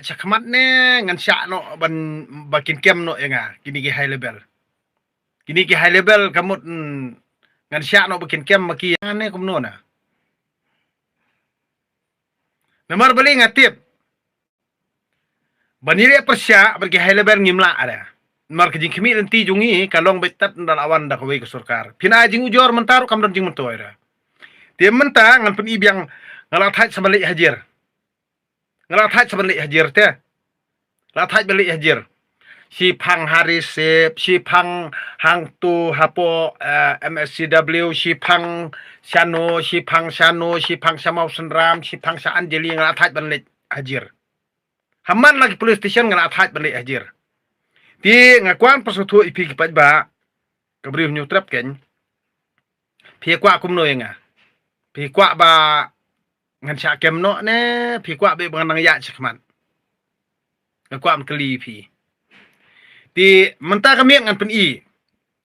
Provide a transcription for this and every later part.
cakmat ne ngan syak no ban bakin kem no yang kini ki high level. Kini ki high level kamut ngan syak no bakin kem maki yang ne kumno na. Nomor beli ngatip. Banire persya bagi high level ngimla ada. Nomor kejing kimi nanti jungi kalong betat ndalawan dak we ke surkar. Pina jing ujor mentaru kam jing mentoira. Dia mentah ngan pen ibiang ngalathat sabalik hajir. Ngalathat sabalik hajir teh. Lathat balik hajir. Si Pang Harisip, si Pang Hang Tu Hapo MSCW, si Pang Shano, si Pang Shano, si Pang Samau Senram, si Pang Sa Anjeli ngalathat balik hajir. Haman lagi police station ngalathat balik hajir. Ti ngakuan persatu ipi kipat ba kabri nyutrap ken. Pi kwa kumno yenga. Pi kwa ba ngan syak kemno ne, pi kwa be ngan ya cekman. Ngakuan keli pi. Di mentah kami ngan pen i.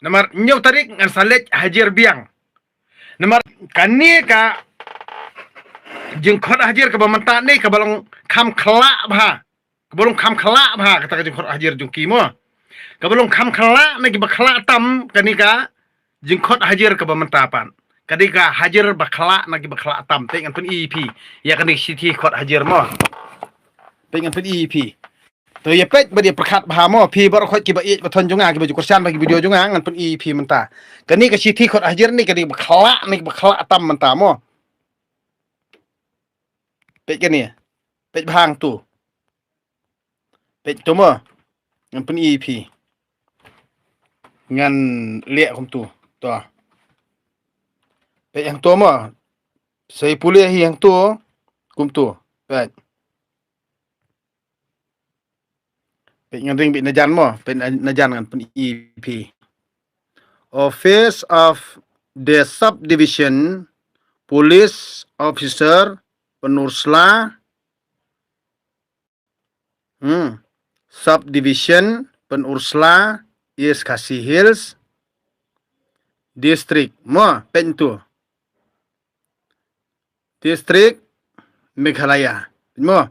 Nomor nyau tarik ngan salet hajir biang. Nomor kani ka jengkot hajir ke mentah ni ke balong kam kelak bah. Ke balong kam kelak bah kata jengkot hajir jungki mo. Ke balong kam kelak ni ke bakla tam kani ka jengkot hajir ke mentah pan. Kani ka hajir bakla nagi bakla tam te ngan pen i pi. Ya kani siti kot hajir mo. Te ngan pen i pi. Tu ya pek badi perkat bahamo pi bar khot ki ba i bathon junga ki baju kursian bagi video junga ngan pen i pi menta. Kani ka siti khot hajir ni kani bakla ni bakla tam menta mo. Pek kani. Pek bahang tu. Pek tu mo. Ngan pen i pi. Ngan lek kum tu. Tu. Pek yang tu mo. Saya pulih yang tu kum tu. Pek. Pek yang ring bit najan mo, pek najan kan pen EP. Office of the Subdivision Police Officer Penursla Subdivision Penursla East Khasi Hills District mo pen tu. District Meghalaya. Mo.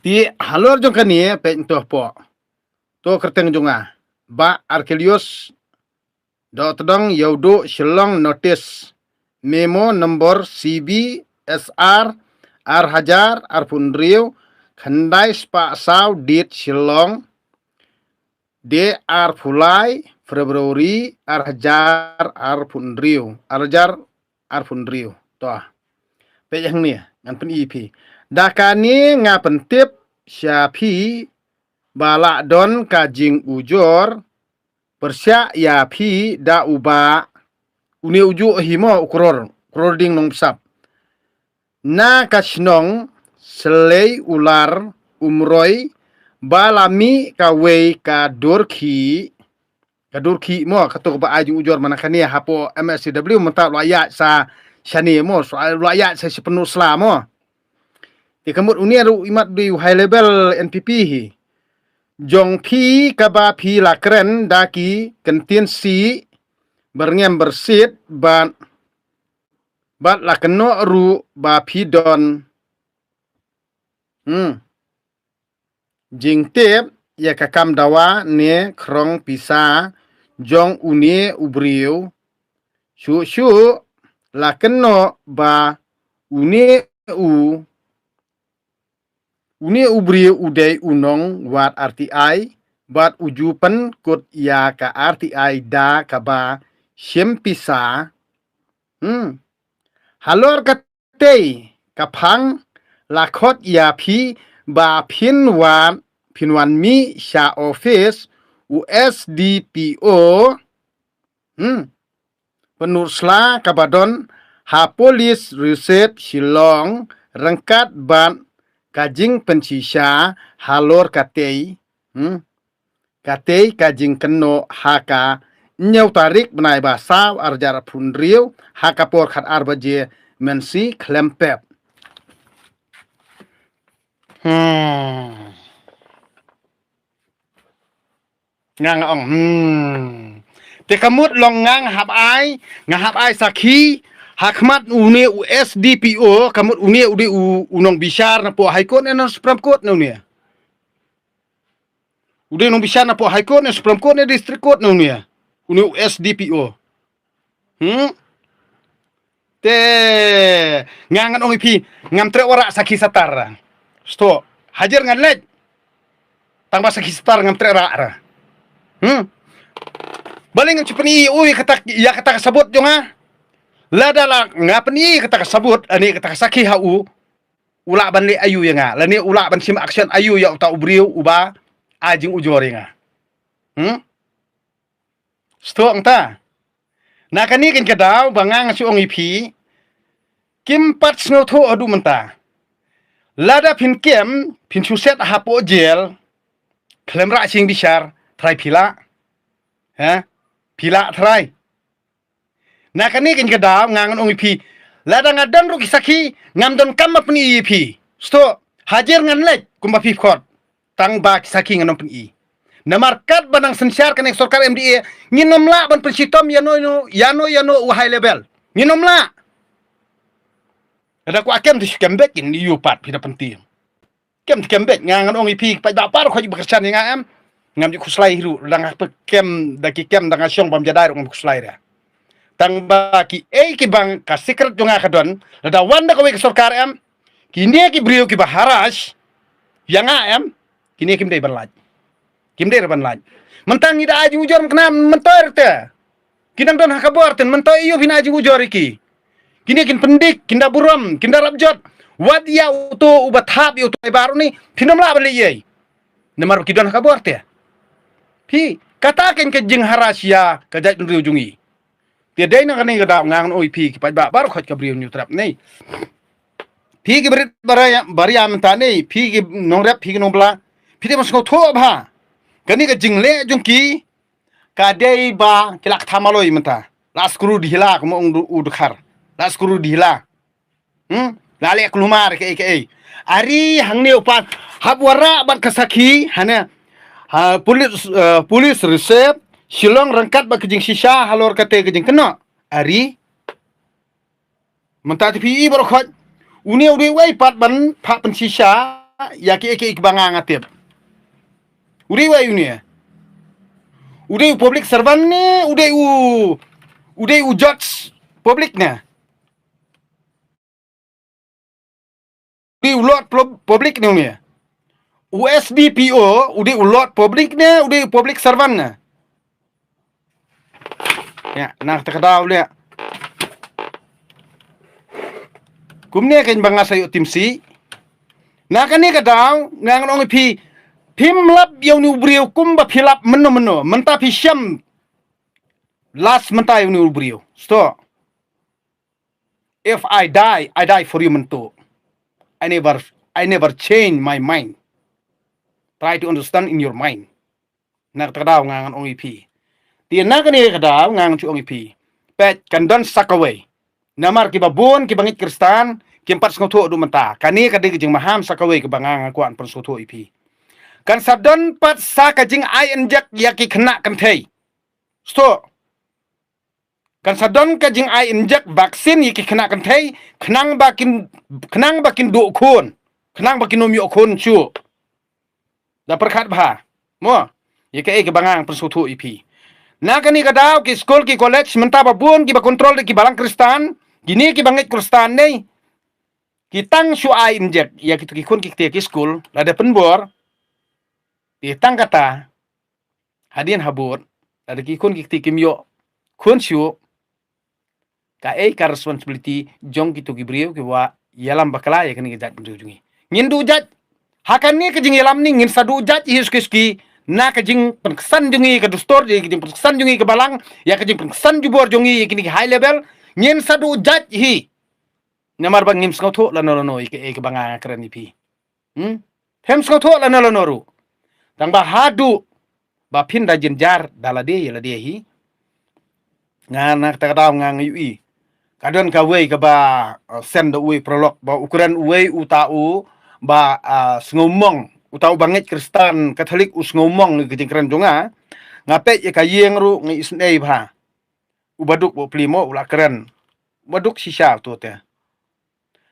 Ti halor jong kani pe to po. To kerteng jonga. Ba Arkelius dotdong yaudo shillong notice memo nombor CB SR R Hajar R Punriu khandai spa saw dit shillong DR Fulai Februari R Hajar R Punriu R Hajar R Punriu. To. Pe yang ni ngan pen EP. Dakani ngapentip syapi balak don kajing ujor persya ya pi da uba uni uju himo ukror ding nong sap na kasnong selei ular umroi balami kawe kadurki mo katuk ba ajing ujor manakani hapo MSCW mentap layak sa shani mo soal layak sa sepenuh selamo. Di kamut uni aru imat di high level NPP hi. Jong pi kaba pi lakren daki kentin si berngem bersit bat lakeno ru ba pi don. Jing tep ya kakam dawa ne krong pisa jong uni ubriu. Shu lakeno ba uni Uni ubri udai unong wat RTI bat ujupan kut ya ka RTI da kaba syempisa. Halor katei kapang lakot ya pi ba pinwan mi sya office USDPO. Penursla kabadon ha polis riset Shillong rengkat ban kajing pensisya halor katei kajing keno haka nyau tarik benai basa arjar punriu haka por khat arbaje mensi klempep. Ngang ong te kamut long ngang hap ai sakhi Hakmat une USDPO kamut une ude unong bishar na po High Court na Supreme Court na une. Ude nong bishar na po High Court na Supreme Court na District Court na une. Une USDPO. Te ngangan ong ipi ngam tre ora saki satar. Sto hajar ngan lej. Tang ba saki satar ngam tre ra. Baling ngam chupani uwi kata ya kata sabut jong ha. Lada la ngapani kata sabut ani kata saki hau ula ban le ayu ya nga. Lani ula ban sim action ayu ya uta ubriu uba ajing ujori nga. Sto angta. Na kani kan kadaw bangang si ong ipi kim pat snow tho adu menta. Lada pin kem pin suset hapo jel klem ra sing bishar try pila. Pila try. Na kani kan kadaw ngangan ong ipi lada ngadan ru kisaki ngamdon kam apni ipi. Sto hajar ngan lek kumba pi khot tang ba kisaki nganom pni. Namarkat banang sensyar kan sorkar MDA nginomla ban pensitom yano high level nginomla ada ku akem di kembek in yupat pida penting kem kembek ngangan ong ipi pa ba ko bekerja ngam ngam di kuslai hiru dang kem daki kem dang asyong bam jadai ngam kuslai da tang ba ki ki bang ka secret jonga kadon da wanda ko ke sorkar em kini ki brio ki baharas yang am kini kim dei berlaj kim der ban laj mentang ida aji ujor kena mentor te kinang don hakabor ten mentor iyo hina aji ujor iki kini kin pendik kinda buram kinda rabjot wad ya uto ubathap yo to baru ni pinam la bali ye nemar kidon hakabor te pi kataken ke jing harasia ka jaj riu jungi te dei nang kani ga ngang oi pi ki pa baru khot ka briu nyu trap nei pi ki berit baraya menta nei pi ki nongrap pi ki nongbla pi te mas ko tho bha kani ka jingle jungki ka dei ba kilak thamaloi menta laskuru dihila ko mong udkhar laskuru dihila lale klumar ke ari hangne upan habwara bat kasaki hana police receipt silong rangkat ba kejing sisa halor kate kejing kena ari menta ti bar khot uni udi wai pat ban pha pen sisa ya ke banga ngatip Uri wa ini ya. Udah public servant ni, udah judge public na. Udah ulot public ni ya. USDPO udah ulot public ni, udah public servant na. Ya, nak terkadau dia. Kumnya kan bangga sayo tim si. Nak kan ni kadau ngang nong pi Pimlap yang ni ubriu kumba pilap meno menta pisham last menta yang ni ubriu. So if I die for you mento. I never change my mind. Try to understand in your mind. Nak terkadau ngangan ong ipi. Dia nak ni kadau ngangan cu ong ipi. Pet kandan sakaway. Namar kibabun kibangit Kristan kimpat ngoto du menta. Kani kadi jeng maham sakaway kibangang kuan pensoto ipi. Kan sadon pat sa kajing ai enjak yaki kena kan thei. Sto. Kan sadon kajing ai enjak vaksin yaki kena kan thei, kenang bakin du khun. Kenang bakin nomi khun chu. Da perkhat bha. Mo. Yaki ke bangang persutu ipi. Na kani kadau ki school ki college menta babun ki ba kontrol ki balang Kristan, gini ki bangit Kristan nei. Kitang su ai enjak yaki ki khun ki school, lada penbor. Tang kata hadian habur ada kikun kikti kimyo kun syu ka ka responsibility jong kitu gibriu ki wa yalam bakala ya kini jat jungi ngindu jat hakan ni kejing yalam ni ngin sadu jat his kiski na kejing penkesan jungi ke dustor je kejing penkesan jungi ke balang ya kejing penkesan jubor jungi kini high level ngin sadu jat hi namar bang ngim skotho la no ke banga keren ipi hem skotho la no ru tang ba hadu ba pin da jinjar dala de yela de hi nganak ta daw ngang yu kadon ka wei ka ba send wei prolog ba ukuran wei utau ba ngomong utau bangit Kristen Katolik us ngomong ke jengkran jonga ngape ye ka yeng ru ngi isnei ba ubaduk bo plimo ula keren baduk sisa tu teh.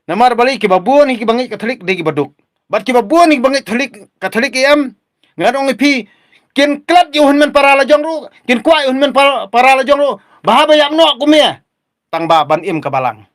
Namar balik ki babuan ki bangi Katolik de ki baduk. Bat ki babuan ki bangi Katolik em ngadong pi kin klat yo hun men para la jong ru kin kwai hun men para la jong ru bahaba yam no kumia tang ba ban im ka balang